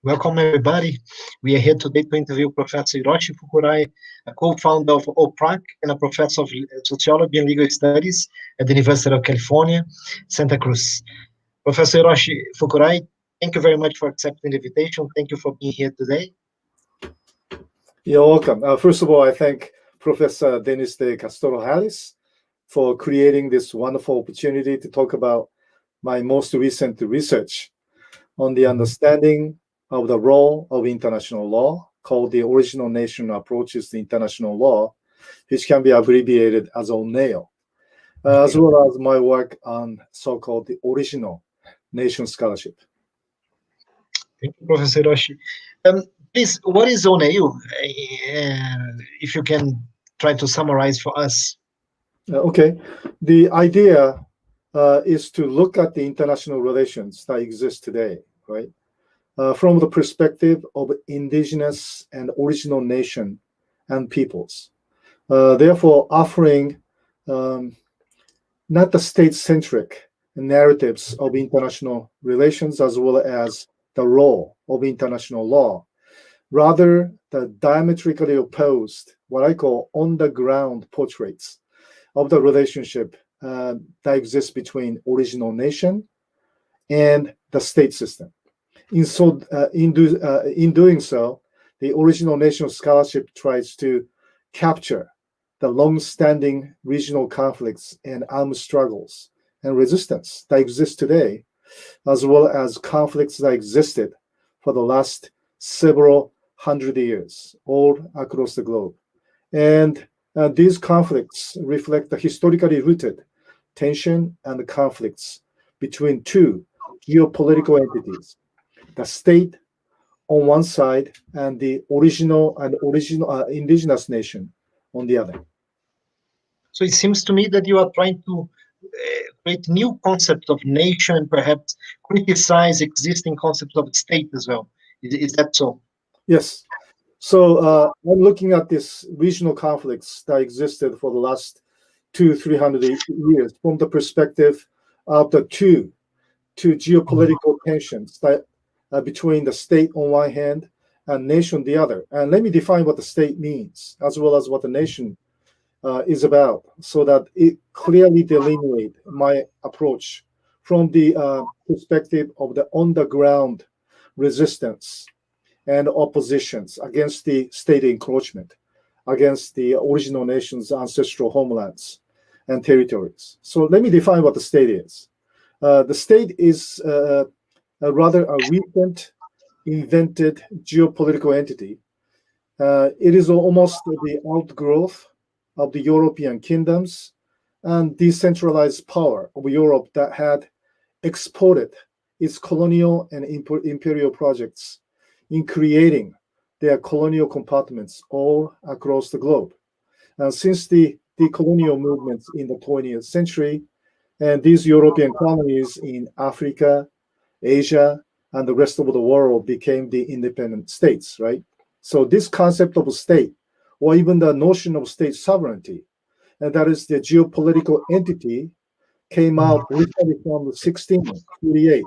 Welcome, everybody. We are here today to interview Professor Hiroshi Fukurai, a co-founder of OPRAC and a professor of sociology and legal studies at the University of California, Santa Cruz. Professor Hiroshi Fukurai, thank you very much for accepting the invitation. Thank you for being here today. You're welcome. First of all, I thank Professor Dennis de Castro-Harris for creating this wonderful opportunity to talk about my most recent research on the understanding of the role of international law, called the Original Nation Approaches to International Law, which can be abbreviated as ONAIL, as well as my work on so-called the Original Nation Scholarship. Thank you, Professor Hiroshi. Please, what is ONAIL? If you can try to summarize for us. Okay. The idea is to look at the international relations that exist today, right? From the perspective of indigenous and original nation and peoples. Therefore, offering not the state-centric narratives of international relations as well as the role of international law, rather the diametrically opposed, what I call on-the-ground portraits of the relationship that exists between original nation and the state system. In doing so, the Original Nation Scholarship tries to capture the long-standing regional conflicts and armed struggles and resistance that exist today, as well as conflicts that existed for the last several hundred years all across the globe. And these conflicts reflect the historically rooted tension and conflicts between two geopolitical entities, the state on one side and the original indigenous nation on the other. So it seems to me that you are trying to create new concepts of nation and perhaps criticize existing concepts of state as well. Is that so? Yes. So I'm looking at these regional conflicts that existed for the last 200-300 years from the perspective of the two geopolitical tensions that between the state on one hand and nation on the other. And let me define what the state means, as well as what the nation is about, so that it clearly delineate my approach from the perspective of the on-the-ground resistance and oppositions against the state encroachment, against the original nation's ancestral homelands and territories. So let me define what the state is. The state is rather a recent invented geopolitical entity. It is almost the outgrowth of the European kingdoms and decentralized power of Europe that had exported its colonial and imperial projects in creating their colonial compartments all across the globe. And since the colonial movements in the 20th century, and these European colonies in Africa, Asia, and the rest of the world became the independent states, right? So this concept of a state, or even the notion of state sovereignty, and that is the geopolitical entity, came out originally from the 1648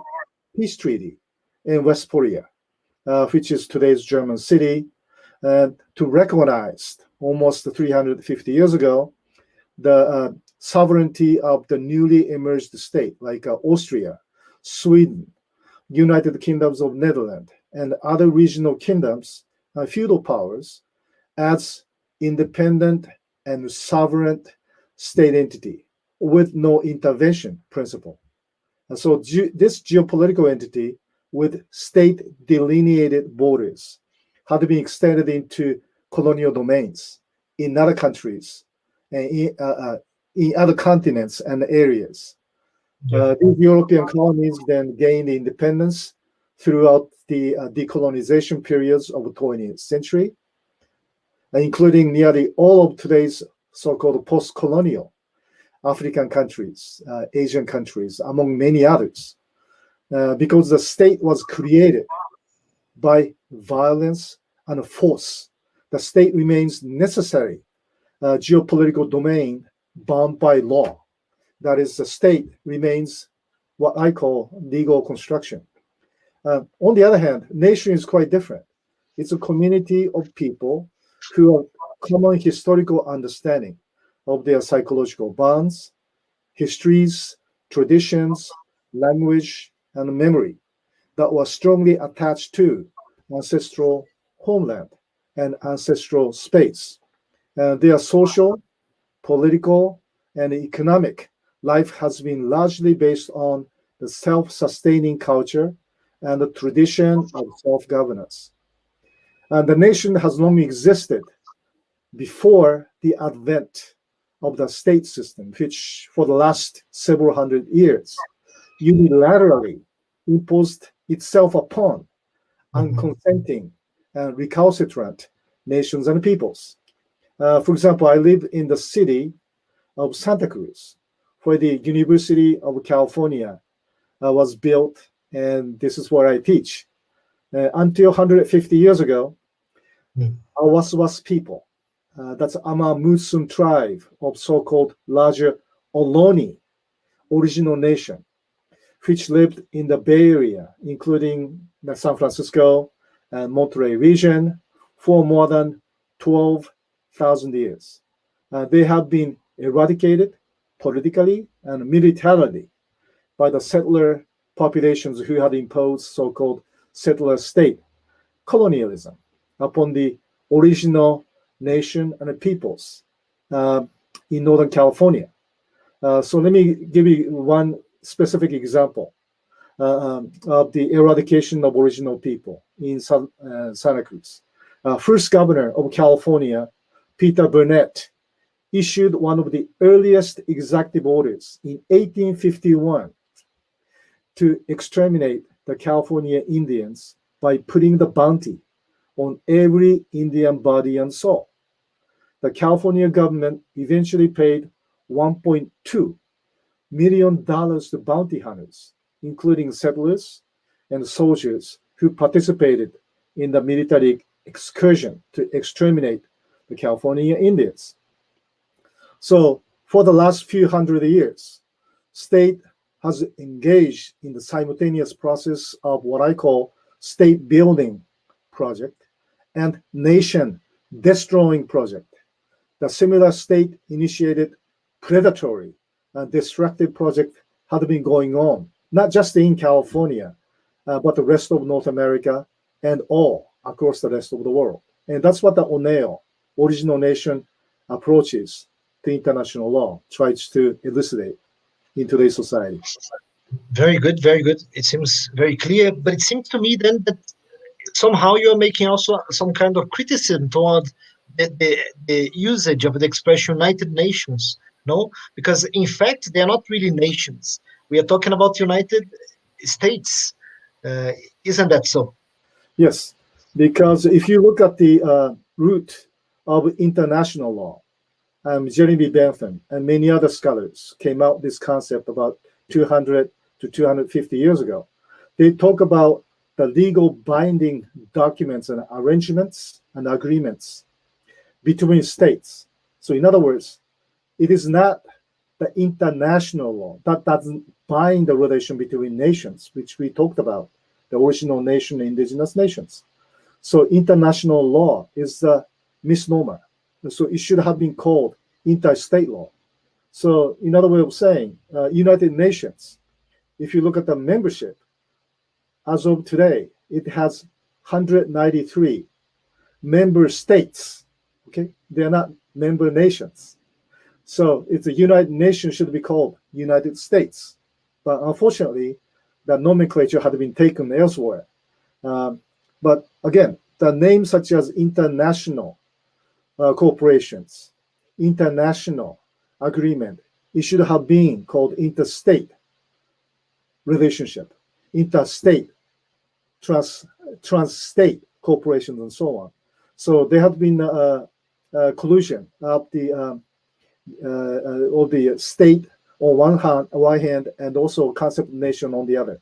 peace treaty in Westphalia, which is today's German city, to recognize almost 350 years ago the sovereignty of the newly emerged state like Austria, Sweden, United Kingdoms of Netherlands, and other regional kingdoms, feudal powers, as independent and sovereign state entity with no intervention principle. And so this geopolitical entity with state delineated borders had been extended into colonial domains in other countries and in other continents and areas. These European colonies then gained independence throughout the decolonization periods of the 20th century, including nearly all of today's so-called post-colonial African countries, Asian countries, among many others, because the state was created by violence and force. The state remains necessary geopolitical domain bound by law. That is, the state remains what I call legal construction. On the other hand, nation is quite different. It's a community of people who have common historical understanding of their psychological bonds, histories, traditions, language, and memory that were strongly attached to ancestral homeland and ancestral space. Their social, political, and economic life has been largely based on the self-sustaining culture and the tradition of self-governance. And the nation has long existed before the advent of the state system, which for the last several hundred years unilaterally imposed itself upon unconsenting and recalcitrant nations and peoples. For example, I live in the city of Santa Cruz, where the University of California was built, and this is where I teach. Until 150 years ago, Awaswas people, that's Ama Musun tribe of so-called larger Ohlone, original nation, which lived in the Bay Area, including the San Francisco and Monterey region, for more than 12,000 years. They have been eradicated politically and militarily by the settler populations who had imposed so-called settler state colonialism upon the original nation and peoples in Northern California. So let me give you one specific example of the eradication of original people in Santa Cruz. First governor of California, Peter Burnett, issued one of the earliest executive orders in 1851 to exterminate the California Indians by putting the bounty on every Indian body and soul. The California government eventually paid $1.2 million to bounty hunters, including settlers and soldiers who participated in the military excursion to exterminate the California Indians. So for the last few hundred years, state has engaged in the simultaneous process of what I call state building project and nation destroying project. The similar state initiated predatory and destructive project had been going on, not just in California, but the rest of North America and all across the rest of the world. And that's what the ONAIL, original nation approaches to international law, tries to elucidate in today's society. Very good, very good. It seems very clear, but it seems to me then that somehow you're making also some kind of criticism toward the usage of the expression United Nations, no? Because in fact, they are not really nations. We are talking about United States. Isn't that so? Yes, because if you look at the root of international law, Jeremy Bentham and many other scholars came out with this concept about 200 to 250 years ago. They talk about the legal binding documents and arrangements and agreements between states. So in other words, it is not the international law that doesn't bind the relation between nations, which we talked about, the original nation, indigenous nations. So international law is a misnomer. So it should have been called interstate law. So another way of saying, United Nations, if you look at the membership, as of today, it has 193 member states. Okay, they're not member nations. So it's a United Nations should be called United States. But unfortunately, the nomenclature had been taken elsewhere. But again, the names such as international corporations, international agreement, it should have been called interstate relationship, interstate, trans-state corporations, and so on. So there have been collusion of the state on one hand, and also concept of nation on the other.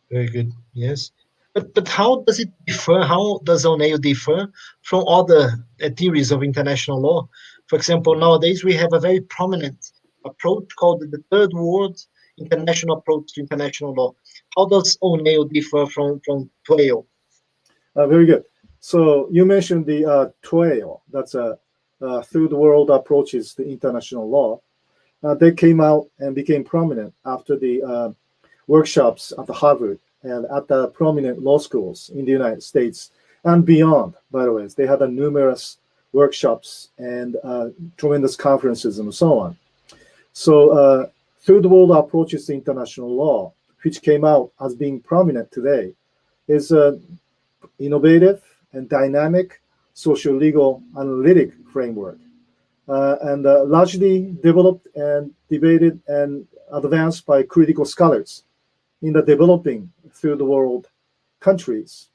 Very good. Yes. But how does it differ? How does ONAIL differ from other theories of international law? For example, nowadays we have a very prominent approach called the third world international approach to international law. How does ONAIL differ from TWAIL? Very good. So you mentioned the TWAIL, that's a through the world approaches to international law. They came out and became prominent after the workshops at the Harvard and at the prominent law schools in the United States and beyond, by the way. They had numerous workshops and tremendous conferences and so on. So through the world approaches to international law, which came out as being prominent today, is an innovative and dynamic socio-legal analytic framework, and largely developed and debated and advanced by critical scholars in the developing through the world countries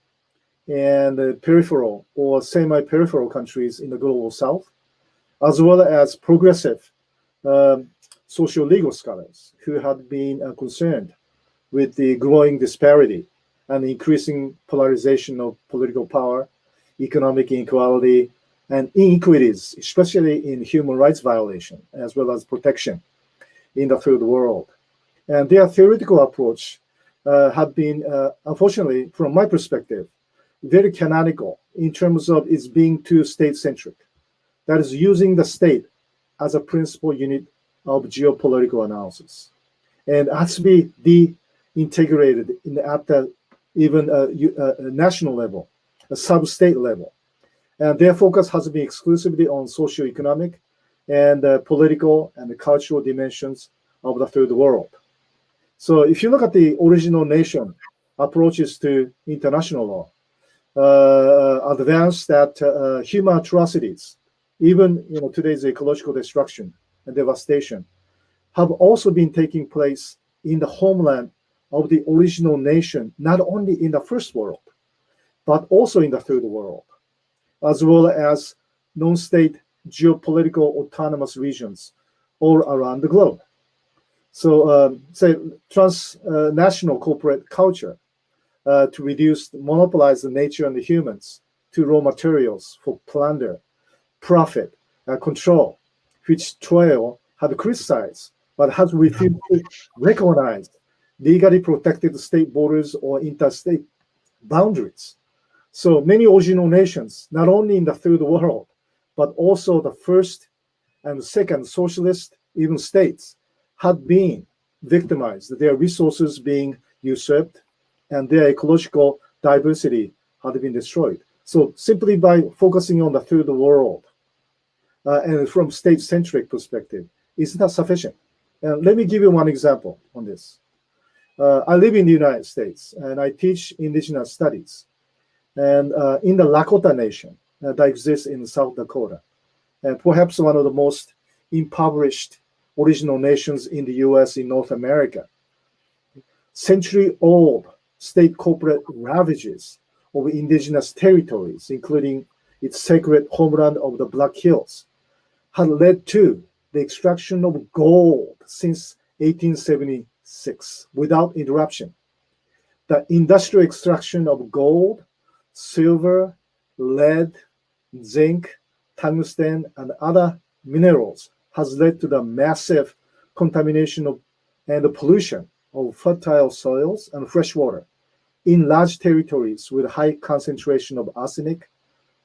and peripheral or semi-peripheral countries in the global south, as well as progressive socio-legal scholars who had been concerned with the growing disparity and increasing polarization of political power, economic inequality, and inequities, especially in human rights violation, as well as protection in the third world. And their theoretical approach have been, unfortunately, from my perspective, very canonical in terms of its being too state-centric. That is, using the state as a principal unit of geopolitical analysis. And has to be de-integrated at the even national level, a sub-state level. And their focus has to be exclusively on socio-economic and political and cultural dimensions of the third world. So if you look at the original nation approaches to international law, advanced that human atrocities, even today's ecological destruction and devastation, have also been taking place in the homeland of the original nation, not only in the first world, but also in the third world, as well as non-state geopolitical autonomous regions all around the globe. So, say, transnational corporate culture to monopolize the nature and the humans to raw materials for plunder, profit, control, which TWAIL had criticized, but has refused to recognize legally protected state borders or interstate boundaries. So many original nations, not only in the third world, but also the first and second socialist even states, had been victimized, their resources being usurped, and their ecological diversity had been destroyed. So simply by focusing on the third world and from state-centric perspective, is not sufficient. And let me give you one example on this. I live in the United States, and I teach indigenous studies. And in the Lakota Nation that exists in South Dakota, and perhaps one of the most impoverished original nations in the US in North America, century-old state corporate ravages of indigenous territories, including its sacred homeland of the Black Hills, had led to the extraction of gold since 1876 without interruption. The industrial extraction of gold, silver, lead, zinc, tungsten, and other minerals has led to the massive contamination of and the pollution of fertile soils and fresh water in large territories with high concentration of arsenic,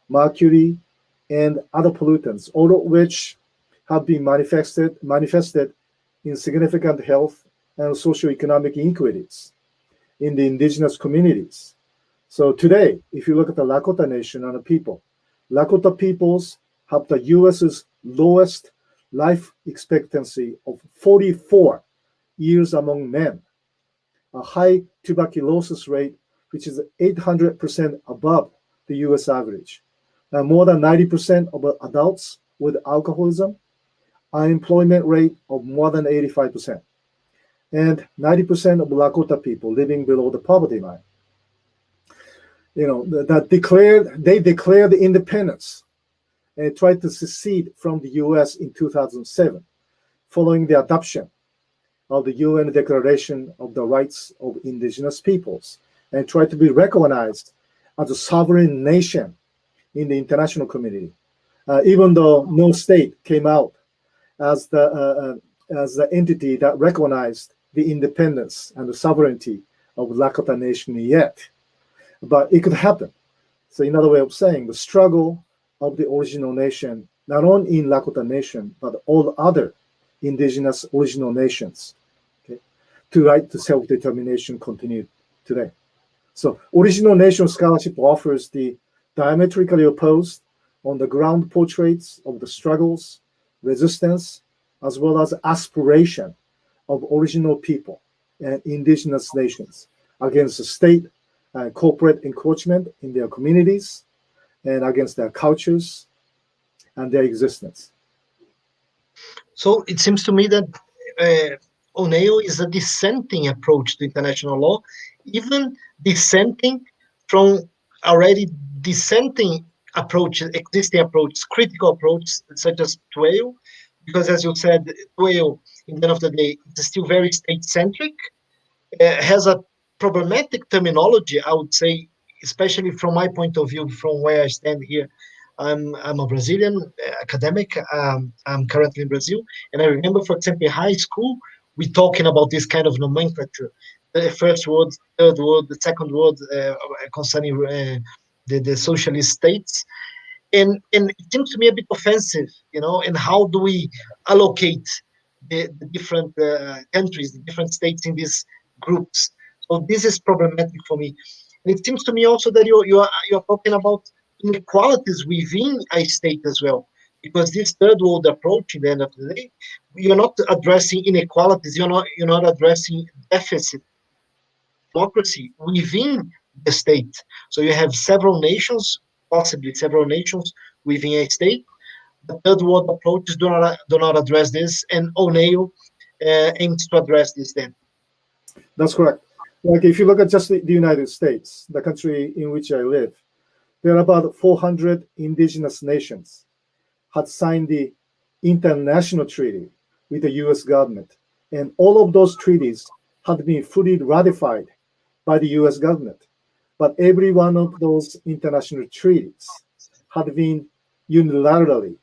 mercury, and other pollutants, all of which have been manifested in significant health and socioeconomic inequities in the indigenous communities. So today, if you look at the Lakota Nation and the people, Lakota peoples have the US's lowest life expectancy of 44 years among men, a high tuberculosis rate, which is 800% above the US average, and more than 90% of adults with alcoholism, unemployment rate of more than 85%, and 90% of Lakota people living below the poverty line. They declared independence and tried to secede from the US in 2007, following the adoption of the UN Declaration of the Rights of Indigenous Peoples, and tried to be recognized as a sovereign nation in the international community, even though no state came out as the entity that recognized the independence and the sovereignty of Lakota Nation yet, but it could happen. So another way of saying the struggle of the original nation, not only in Lakota Nation, but all other indigenous original nations, okay, to right to self-determination continued today. So original nation scholarship offers the diametrically opposed on the ground portraits of the struggles, resistance, as well as aspiration of original people and indigenous nations against the state and corporate encroachment in their communities and against their cultures and their existence. So it seems to me that ONAIL is a dissenting approach to international law, even dissenting from already dissenting approaches, existing approaches, critical approaches such as TWAIL, because as you said, TWAIL, in the end of the day, is still very state-centric, has a problematic terminology, I would say, especially from my point of view, from where I stand here. I'm a Brazilian academic. I'm currently in Brazil, and I remember, for example, in high school, we talking about this kind of nomenclature: the first word, third word, the second word concerning the socialist states, and it seems to me a bit offensive, And how do we allocate the different countries, the different states in these groups? So this is problematic for me, and it seems to me also that you're talking about inequalities within a state as well, because this third world approach, in the end of the day, you're not addressing inequalities. You're not addressing deficit democracy within the state. So you have several nations, possibly several nations within a state. The third world approaches do not address this, and ONAIL aims to address this. Then That's correct. Like if you look at just the United States, the country in which I live, there are about 400 indigenous nations had signed the international treaty with the US government. And all of those treaties had been fully ratified by the US government. But every one of those international treaties had been unilaterally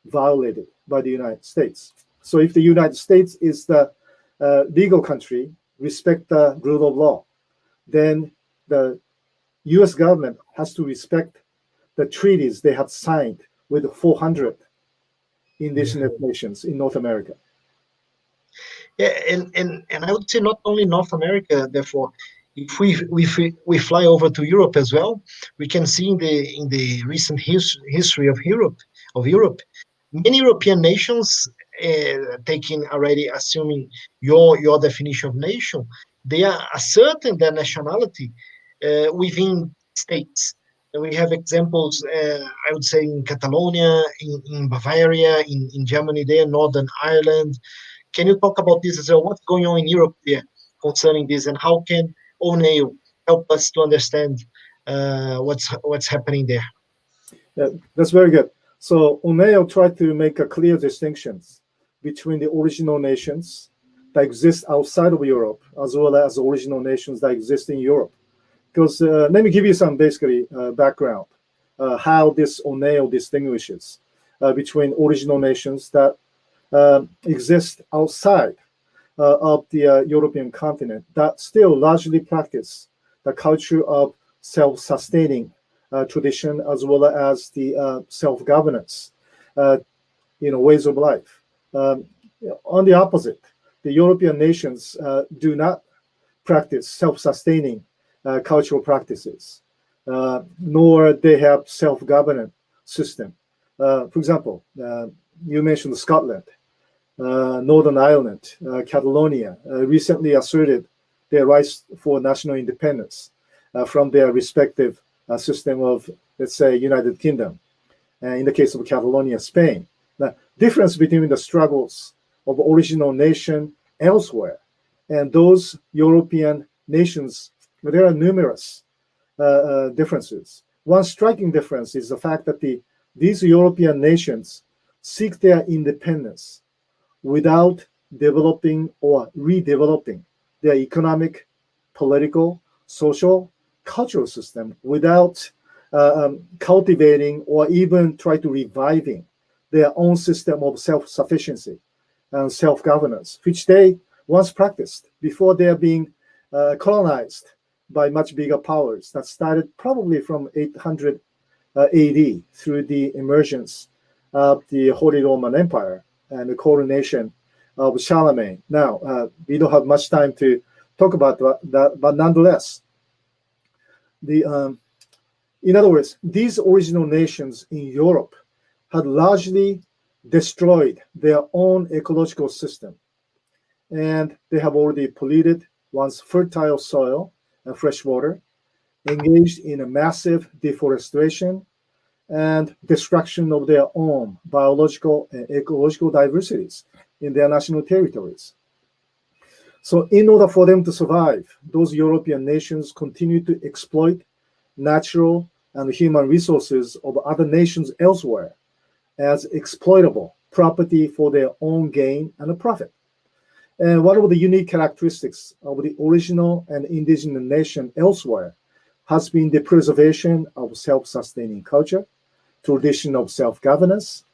violated by the United States. So if the United States is the legal country, respect the rule of law, then the US government has to respect the treaties they have signed with 400 indigenous nations in North America. Yeah, and I would say not only North America. Therefore, if we fly over to Europe as well, we can see in the recent history of Europe, many European nations, taking already assuming your definition of nation, they are asserting their nationality within states. And we have examples, I would say, in Catalonia, in Bavaria, in Germany, there, Northern Ireland. Can you talk about this as well? What's going on in Europe there concerning this, and how can ONAIL help us to understand what's happening there? Yeah, that's very good. So ONAIL tried to make a clear distinctions between the original nations that exist outside of Europe, as well as original nations that exist in Europe. Because let me give you some basically background, how this ONAIL distinguishes between original nations that exist outside of the European continent that still largely practice the culture of self-sustaining tradition, as well as the self-governance, ways of life. On the opposite, the European nations do not practice self-sustaining cultural practices, nor they have self-governance system. For example, you mentioned Scotland, Northern Ireland, Catalonia, recently asserted their rights for national independence from their respective system of, let's say, United Kingdom. In the case of Catalonia, Spain. The difference between the struggles of original nation elsewhere and those European nations, there are numerous differences. One striking difference is the fact that these European nations seek their independence without developing or redeveloping their economic, political, social, cultural system, without cultivating or even try to reviving their own system of self-sufficiency and self-governance, which they once practiced before they are being colonized by much bigger powers. That started probably from 800 AD through the emergence of the Holy Roman Empire and the coronation of Charlemagne. Now, we don't have much time to talk about that, but nonetheless, in other words, these original nations in Europe had largely destroyed their own ecological system, and they have already polluted once fertile soil and fresh water, engaged in a massive deforestation and destruction of their own biological and ecological diversities in their national territories. So in order for them to survive, those European nations continue to exploit natural and human resources of other nations elsewhere as exploitable property for their own gain and profit. And one of the unique characteristics of the original and indigenous nation elsewhere has been the preservation of self-sustaining culture, tradition of self-governance,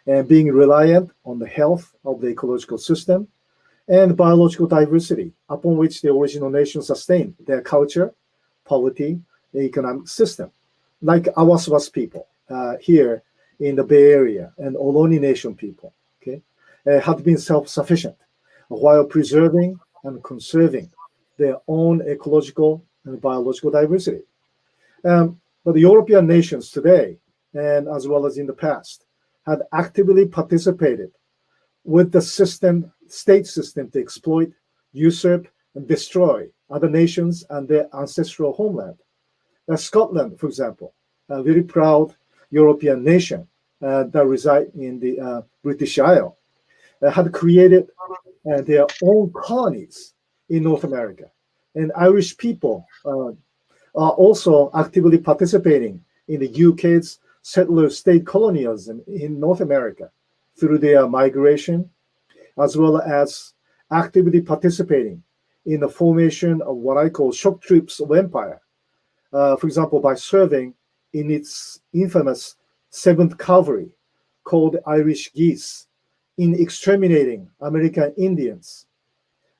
and being reliant on the health of the ecological system and biological diversity upon which the original nation sustained their culture, polity, and economic system. Like Awaswas people here in the Bay Area and Ohlone Nation people, okay, have been self-sufficient while preserving and conserving their own ecological and biological diversity. But the European nations today, and as well as in the past, had actively participated with the state system to exploit, usurp, and destroy other nations and their ancestral homeland. Scotland, for example, a very proud European nation that reside in the British Isle, had created their own colonies in North America. And Irish people are also actively participating in the UK's settler state colonialism in North America through their migration, as well as actively participating in the formation of what I call shock troops of empire. For example, by serving in its infamous 7th Cavalry, called Irish Geese, in exterminating American Indians,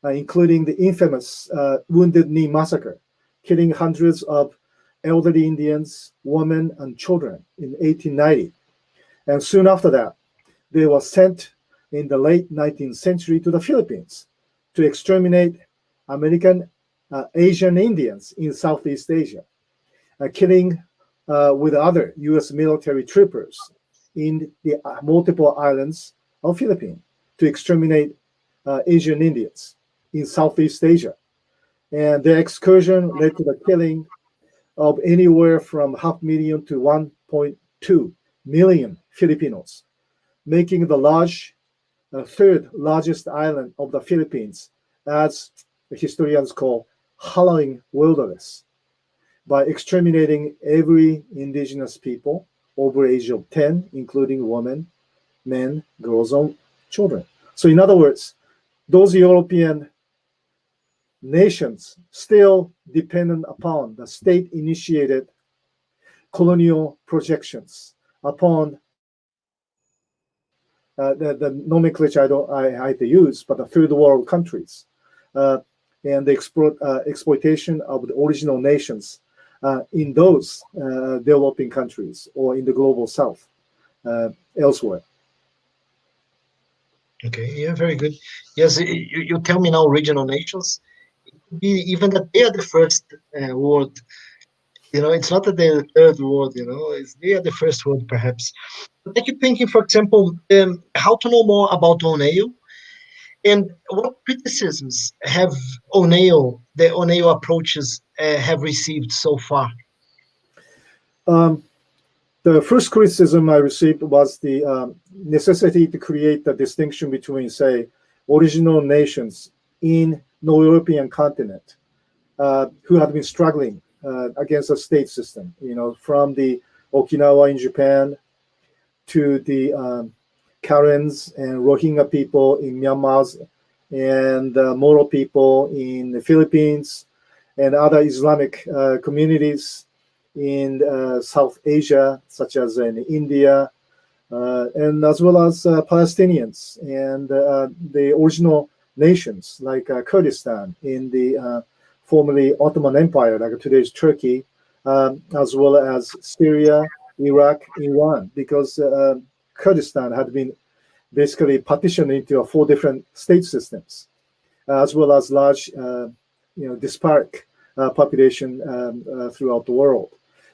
including the infamous Wounded Knee Massacre, killing hundreds of elderly Indians, women, and children in 1890. And soon after that, they were sent in the late 19th century to the Philippines to exterminate American Asian Indians in Southeast Asia, killing with other U.S. military troopers in the multiple islands of Philippines to exterminate Asian Indians in Southeast Asia. And their excursion led to the killing of anywhere from 500,000 to 1.2 million Filipinos, making the third largest island of the Philippines, as the historians call howling wilderness, by exterminating every indigenous people over age of 10, including women, men, girls, and children. So in other words, those European nations still dependent upon the state-initiated colonial projections upon the nomenclature I hate to use, but the third world countries, and the exploitation of the original nations in those developing countries or in the global south elsewhere. Okay, yeah, very good. Yes, you tell me now regional nations. It could be even that they are the first world. It's not that they're the third world, they are the first world perhaps. But I keep thinking, for example, how to know more about ONAIL and what criticisms have the ONAIL approaches have received so far? The first criticism I received was the necessity to create the distinction between, say, original nations in the European continent who had been struggling against the state system, from the Okinawa in Japan to the Karens and Rohingya people in Myanmar and Moro people in the Philippines and other Islamic communities in South Asia, such as in India, and as well as Palestinians and the original nations like Kurdistan in the formerly Ottoman Empire, like today's Turkey, as well as Syria, Iraq, Iran, because Kurdistan had been basically partitioned into 4 different state systems, as well as large, disparate population throughout the world.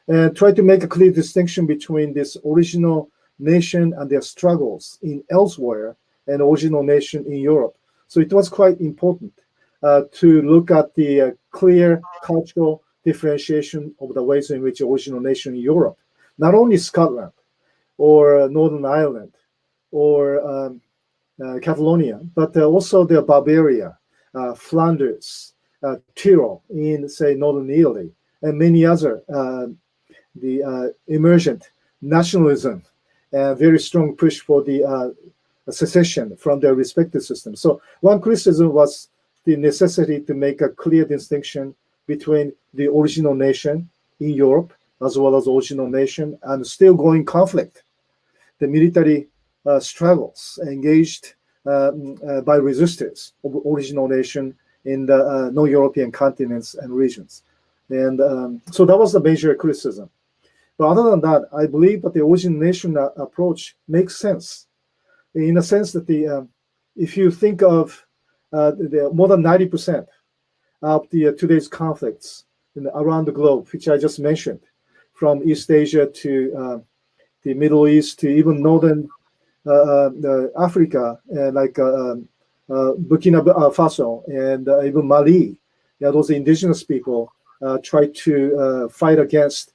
And try to make a clear distinction between this original nation and their struggles in elsewhere and original nation in Europe. So it was quite important to look at the clear cultural differentiation of the ways in which original nation in Europe, not only Scotland or Northern Ireland or Catalonia, but also the Bavaria, Flanders, Tyrol in, say, Northern Italy, and many other the emergent nationalism, very strong push for the secession from their respective systems. So one criticism was the necessity to make a clear distinction between the original nation in Europe as well as original nation and still going conflict, the military struggles engaged by resistors of original nation in the non-European continents and regions. And so that was the major criticism. But other than that, I believe that the original nation approach makes sense, in a sense that if you think of the more than 90% of the today's conflicts around the globe, which I just mentioned, from East Asia to the Middle East to even northern Africa, like Burkina Faso and even Mali, those indigenous people try to fight against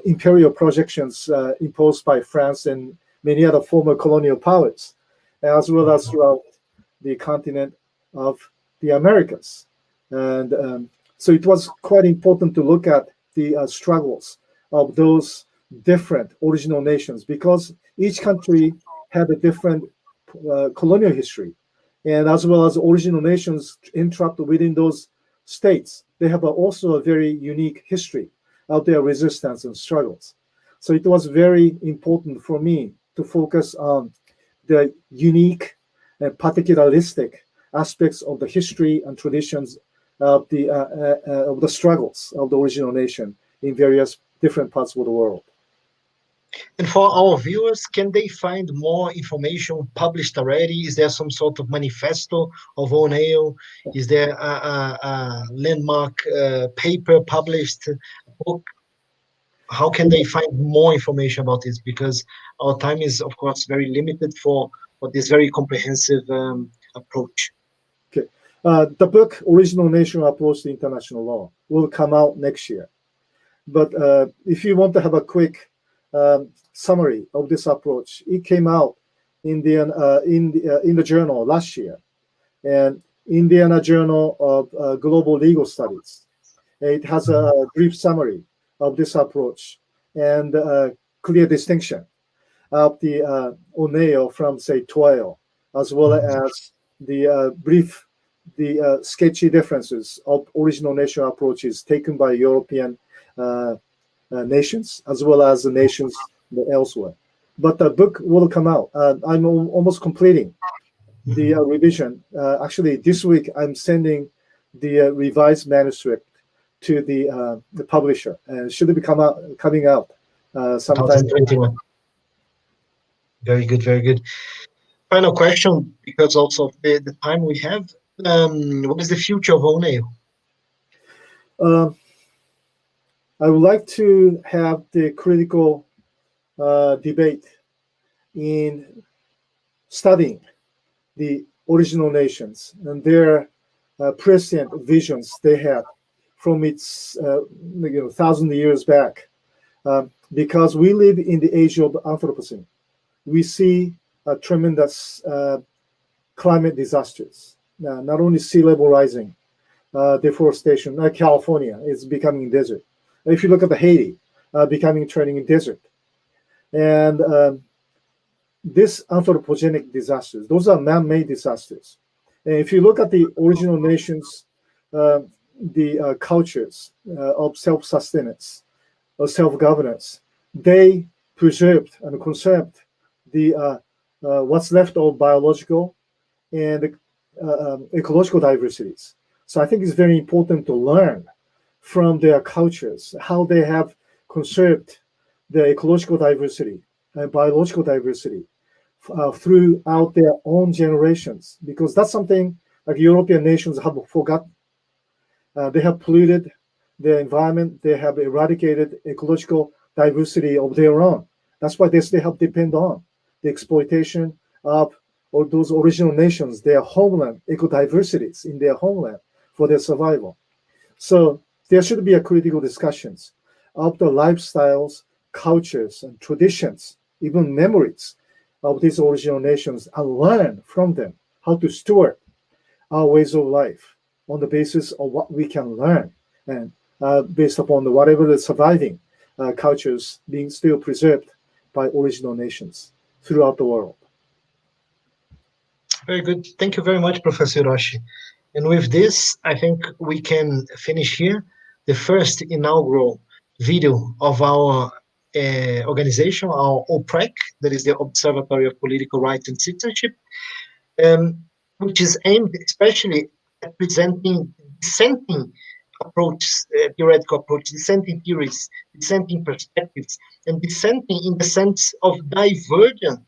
imperial projections imposed by France and many other former colonial powers, as well as throughout the continent of the Americas. And so it was quite important to look at the struggles of those different original nations, because each country had a different colonial history, and as well as original nations entrapped within those states, they have also a very unique history of their resistance and struggles. So it was very important for me to focus on the unique and particularistic aspects of the history and traditions of the struggles of the original nation in various different parts of the world. And for our viewers, can they find more information published already? Is there some sort of manifesto of ONAIL? Is there a landmark paper published, a book? How can they find more information about this? Because our time is, of course, very limited for this very comprehensive approach. Okay. The book, Original Nation Approach to International Law, will come out next year. But if you want to have a quick summary of this approach, it came out in the journal last year, and Indiana Journal of Global Legal Studies. It has a brief summary of this approach and clear distinction of the ONAIL from, say, TOIL, as well as the sketchy differences of original nation approaches taken by European nations, as well as the nations elsewhere. But the book will come out. I'm almost completing the revision. Actually, this week I'm sending the revised manuscript to the publisher, and should be coming out sometime. 2021. Very good, very good. Final question, because also of the time we have. What is the future of ONAIL? I would like to have the critical debate in studying the original nations and their prescient visions they had from its 1,000 years back, because we live in the age of Anthropocene. We see tremendous climate disasters, not only sea level rising, deforestation. California is becoming desert. If you look at the Haiti, turning a desert, and this anthropogenic disasters, those are man-made disasters. And if you look at the original nations, the cultures of self-sustenance or self-governance, they preserved and conserved the what's left of biological and ecological diversities. So I think it's very important to learn from their cultures how they have conserved the ecological diversity and biological diversity throughout their own generations, because that's something like European nations have forgotten. They have polluted their environment. They have eradicated ecological diversity of their own. That's why they still have to depend on the exploitation of all those original nations, their homeland, ecodiversities in their homeland for their survival. So there should be a critical discussions of the lifestyles, cultures, and traditions, even memories of these original nations, and learn from them how to steward our ways of life on the basis of what we can learn, and based upon whatever the surviving cultures being still preserved by original nations throughout the world. Very good. Thank you very much, Professor Hiroshi. And with this, I think we can finish here the first inaugural video of our organization, our OPREC, that is the Observatory of Political Rights and Citizenship, which is aimed especially at presenting dissenting approaches, theoretical approaches, dissenting theories, dissenting perspectives, and dissenting in the sense of divergent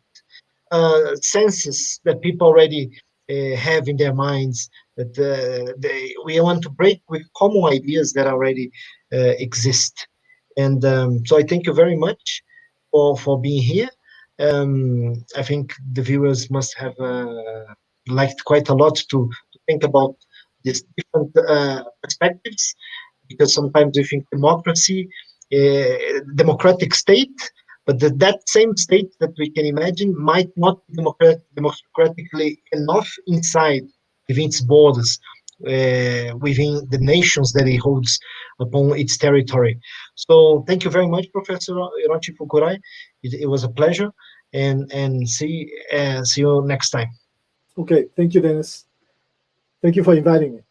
senses that people already have in their minds, that we want to break with common ideas that already exist. And so I thank you very much for being here. I think the viewers must have liked quite a lot to think about these different perspectives, because sometimes we think democracy, democratic state, but that same state that we can imagine might not be democratically enough inside, within its borders, within the nations that it holds upon its territory. So thank you very much, Professor Hiroshi Fukurai. It was a pleasure, and see you next time. Okay, thank you, Dennis. Thank you for inviting me.